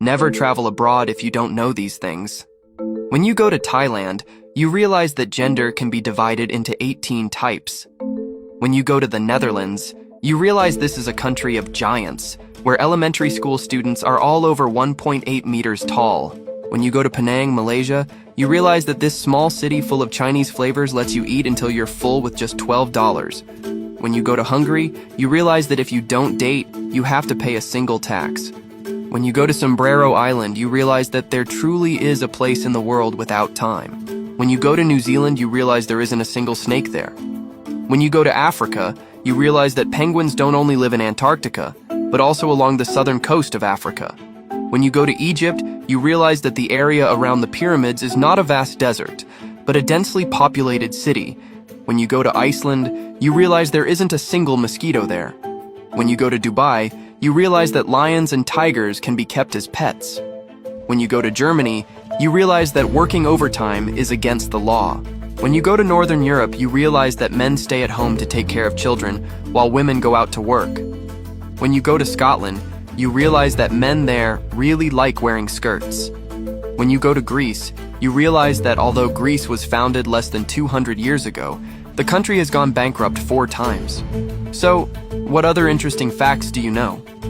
Never travel abroad if you don't know these things. When you go to Thailand, you realize that gender can be divided into 18 types. When you go to the Netherlands, you realize this is a country of giants, where elementary school students are all over 1.8 meters tall. When you go to Penang, Malaysia, you realize that this small city full of Chinese flavors lets you eat until you're full with just $12. When you go to Hungary, you realize that if you don't date, you have to pay a single tax. When you go to Sombrero Island, you realize that there truly is a place in the world without time. When you go to New Zealand, you realize there isn't a single snake there. When you go to Africa, you realize that penguins don't only live in Antarctica, but also along the southern coast of Africa. When you go to Egypt, you realize that the area around the pyramids is not a vast desert, but a densely populated city. When you go to Iceland, you realize there isn't a single mosquito there. When you go to Dubai, you realize that lions and tigers can be kept as pets. When you go to Germany, you realize that working overtime is against the law. When you go to Northern Europe, you realize that men stay at home to take care of children, while women go out to work. When you go to Scotland, you realize that men there really like wearing skirts. When you go to Greece, you realize that although Greece was founded less than 200 years ago, the country has gone bankrupt 4 times. So, what other interesting facts do you know?